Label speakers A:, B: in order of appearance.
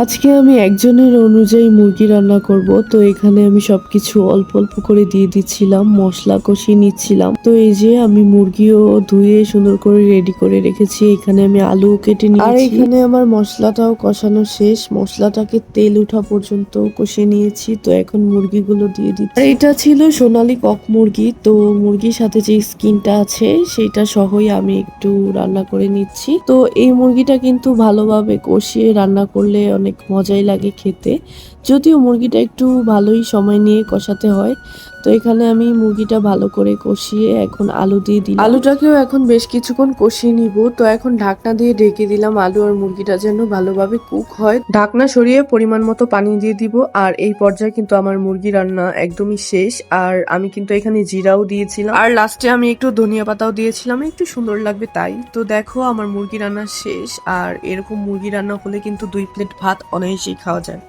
A: আজকে আমি একজনের অনুযায়ী মুরগি রান্না করব। তো এখানে আমি সবকিছু অল্প অল্প করে দিয়ে দিচ্ছিলাম, মশলা কষিয়ে নিচ্ছিলাম। তো এই যে আমি মুরগিও ধুয়ে সুন্দর করে রেডি করে রেখেছি। এখানে আমি আলু কেটে নিয়েছি আর এখানে আমার মশলাটাও কষানো শেষ। মশলাটাকে তেল উঠা পর্যন্ত কষিয়ে নিয়েছি। তো এখন মুরগিগুলো দিয়ে দিচ্ছি। আর এটা ছিল সোনালী কক মুরগি। তো মুরগির সাথে যে স্কিনটা আছে সেটা সহই আমি একটু রান্না করে নিচ্ছি। তো এই মুরগিটা কিন্তু ভালোভাবে কষিয়ে রান্না করলে অনেক মজাই লাগে খেতে। যদিও মুরগিটা একটু ভালোই সময় নিয়ে কষাতে হয়। তো এখানে আমি মুরগিটা ভালো করে কষিয়ে এখন আলু দিয়ে দিলাম। আলুটাকেও এখন বেশ কিছুক্ষণ কষিয়ে নিব। তো এখন ঢাকনা দিয়ে ঢেকে দিলাম আলু আর মুরগিটা যেন ভালোভাবে কুক হয়। ঢাকনা সরিয়ে পরিমাণ মতো পানি দিয়ে দিব। আর এই পর্যায়ে কিন্তু আমার মুরগি রান্না একদমই শেষ। আর আমি কিন্তু এখানে জিরাও দিয়েছিলাম আর লাস্টে আমি একটু ধনিয়া পাতাও দিয়েছিলাম, একটু সুন্দর লাগবে তাই। তো দেখো আমার মুরগি রান্না শেষ। আর এরকম মুরগি রান্না হলে কিন্তু 2 প্লেট ভাত অনায়াসেই খাওয়া যায়।